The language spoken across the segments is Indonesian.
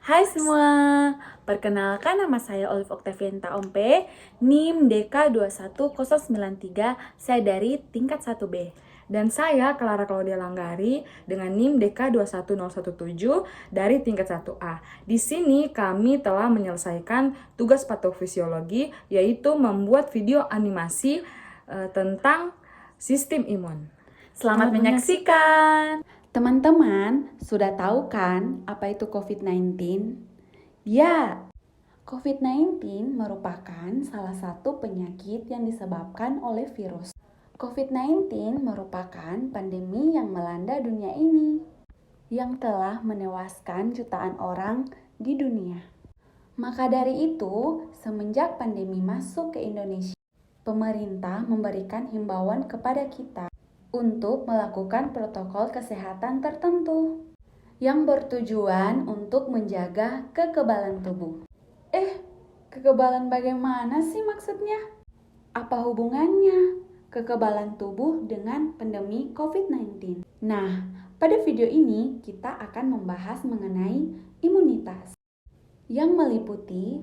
Hai semua, perkenalkan nama saya Olive Octavianta Ompe, NIM DK21093, saya dari tingkat 1B. Dan saya Clara Claudia Langgari dengan NIM DK21017 dari tingkat 1A. Di sini kami telah menyelesaikan tugas patofisiologi, yaitu membuat video animasi tentang sistem imun. Selamat menyaksikan! Teman-teman, sudah tahu kan apa itu COVID-19? Ya, COVID-19 merupakan salah satu penyakit yang disebabkan oleh virus. COVID-19 merupakan pandemi yang melanda dunia ini, yang telah menewaskan jutaan orang di dunia. Maka dari itu, semenjak pandemi masuk ke Indonesia, pemerintah memberikan himbauan kepada kita untuk melakukan protokol kesehatan tertentu yang bertujuan untuk menjaga kekebalan tubuh. Kekebalan bagaimana sih maksudnya? Apa hubungannya kekebalan tubuh dengan pandemi COVID-19? Nah, pada video ini kita akan membahas mengenai imunitas yang meliputi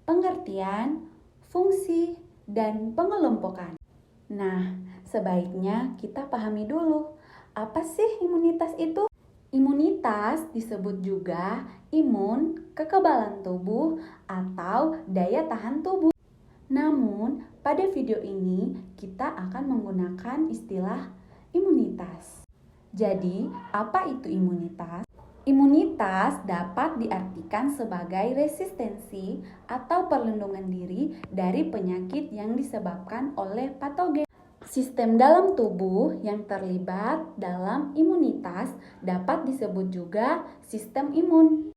pengertian, fungsi, dan pengelompokan. Nah, sebaiknya kita pahami dulu, apa sih imunitas itu? Imunitas disebut juga imun, kekebalan tubuh, atau daya tahan tubuh. Namun, pada video ini kita akan menggunakan istilah imunitas. Jadi, apa itu imunitas? Imunitas dapat diartikan sebagai resistensi atau perlindungan diri dari penyakit yang disebabkan oleh patogen. Sistem dalam tubuh yang terlibat dalam imunitas dapat disebut juga sistem imun.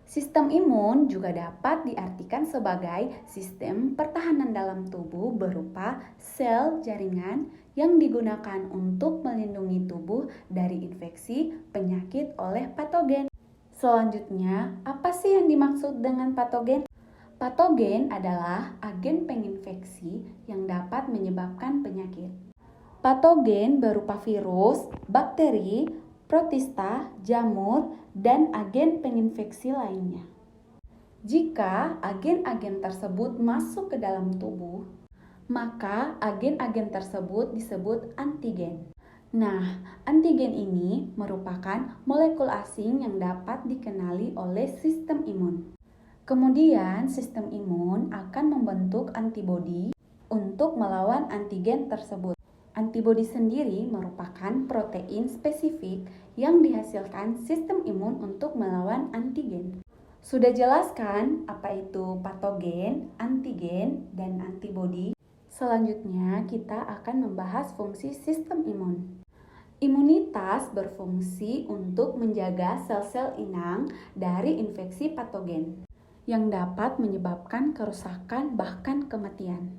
Sistem imun juga dapat diartikan sebagai sistem pertahanan dalam tubuh berupa sel jaringan yang digunakan untuk melindungi tubuh dari infeksi penyakit oleh patogen. Selanjutnya, apa sih yang dimaksud dengan patogen? Patogen adalah agen penginfeksi yang dapat menyebabkan penyakit. Patogen berupa virus, bakteri, protista, jamur, dan agen penginfeksi lainnya. Jika agen-agen tersebut masuk ke dalam tubuh, maka agen-agen tersebut disebut antigen. Nah, antigen ini merupakan molekul asing yang dapat dikenali oleh sistem imun. Kemudian, sistem imun akan membentuk antibodi untuk melawan antigen tersebut. Antibodi sendiri merupakan protein spesifik yang dihasilkan sistem imun untuk melawan antigen. Sudah jelaskan apa itu patogen, antigen, dan antibodi? Selanjutnya, kita akan membahas fungsi sistem imun. Imunitas berfungsi untuk menjaga sel-sel inang dari infeksi patogen yang dapat menyebabkan kerusakan bahkan kematian.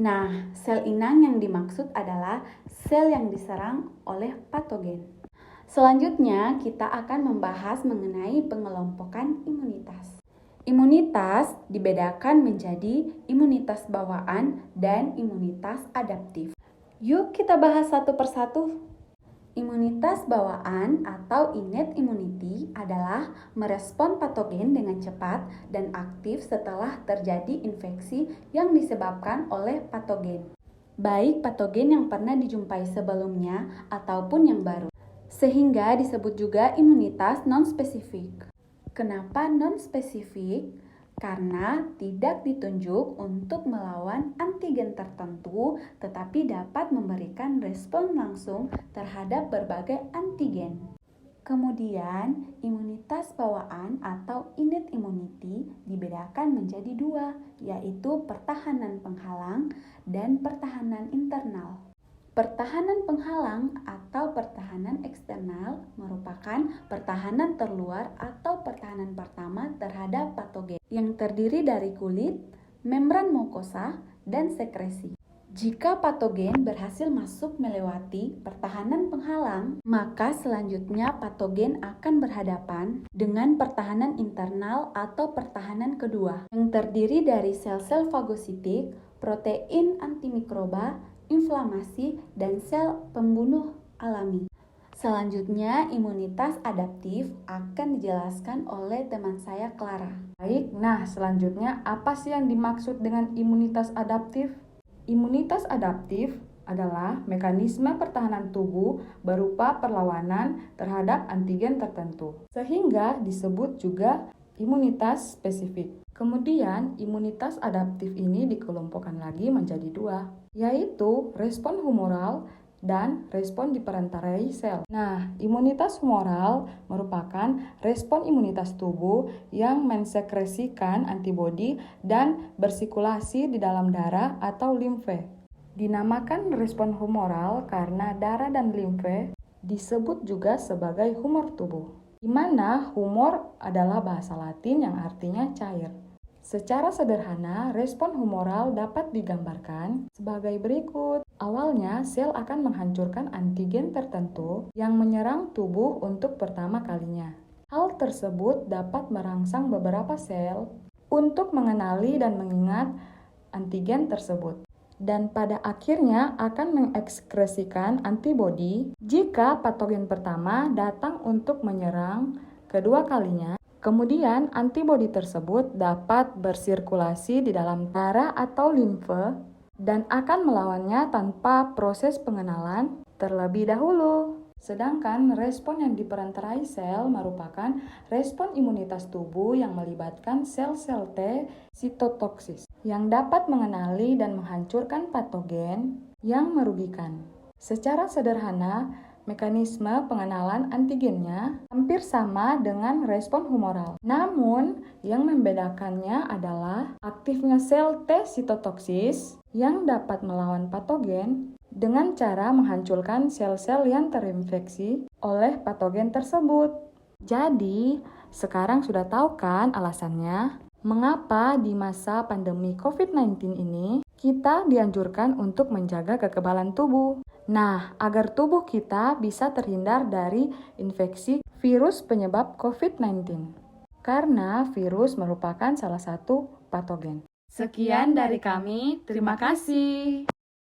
Nah, sel inang yang dimaksud adalah sel yang diserang oleh patogen. Selanjutnya, kita akan membahas mengenai pengelompokan imunitas. Imunitas dibedakan menjadi imunitas bawaan dan imunitas adaptif. Yuk kita bahas satu persatu. Imunitas bawaan atau innate immunity adalah merespon patogen dengan cepat dan aktif setelah terjadi infeksi yang disebabkan oleh patogen, baik patogen yang pernah dijumpai sebelumnya ataupun yang baru, sehingga disebut juga imunitas non-spesifik. Kenapa non-spesifik? Karena tidak ditunjuk untuk melawan antigen tertentu, tetapi dapat memberikan respon langsung terhadap berbagai antigen. Kemudian, imunitas bawaan atau innate immunity dibedakan menjadi dua, yaitu pertahanan penghalang dan pertahanan internal. Pertahanan penghalang atau pertahanan eksternal merupakan pertahanan terluar atau pertahanan pertama terhadap patogen yang terdiri dari kulit, membran mukosa, dan sekresi. Jika patogen berhasil masuk melewati pertahanan penghalang, maka selanjutnya patogen akan berhadapan dengan pertahanan internal atau pertahanan kedua yang terdiri dari sel-sel fagositik, protein antimikroba, inflamasi, dan sel pembunuh alami. Selanjutnya, imunitas adaptif akan dijelaskan oleh teman saya Clara. Baik, nah selanjutnya apa sih yang dimaksud dengan imunitas adaptif? Imunitas adaptif adalah mekanisme pertahanan tubuh berupa perlawanan terhadap antigen tertentu, sehingga disebut juga imunitas spesifik. Kemudian, imunitas adaptif ini dikelompokkan lagi menjadi dua, yaitu respon humoral dan respon diperantarai sel. Nah, imunitas humoral merupakan respon imunitas tubuh yang mensekresikan antibodi dan bersirkulasi di dalam darah atau limfe. Dinamakan respon humoral karena darah dan limfe disebut juga sebagai humor tubuh, di mana humor adalah bahasa Latin yang artinya cair. Secara sederhana, respon humoral dapat digambarkan sebagai berikut. Awalnya, sel akan menghancurkan antigen tertentu yang menyerang tubuh untuk pertama kalinya. Hal tersebut dapat merangsang beberapa sel untuk mengenali dan mengingat antigen tersebut. Dan pada akhirnya akan mengekskresikan antibodi jika patogen pertama datang untuk menyerang kedua kalinya. Kemudian, antibodi tersebut dapat bersirkulasi di dalam darah atau limfe dan akan melawannya tanpa proses pengenalan terlebih dahulu. Sedangkan respon yang diperantarai sel merupakan respon imunitas tubuh yang melibatkan sel-sel T sitotoksis yang dapat mengenali dan menghancurkan patogen yang merugikan. Secara sederhana, mekanisme pengenalan antigennya hampir sama dengan respon humoral. Namun, yang membedakannya adalah aktifnya sel T sitotoksis yang dapat melawan patogen dengan cara menghancurkan sel-sel yang terinfeksi oleh patogen tersebut. Jadi, sekarang sudah tahu kan alasannya mengapa di masa pandemi COVID-19 ini kita dianjurkan untuk menjaga kekebalan tubuh. Nah, agar tubuh kita bisa terhindar dari infeksi virus penyebab COVID-19. Karena virus merupakan salah satu patogen. Sekian dari kami, terima kasih.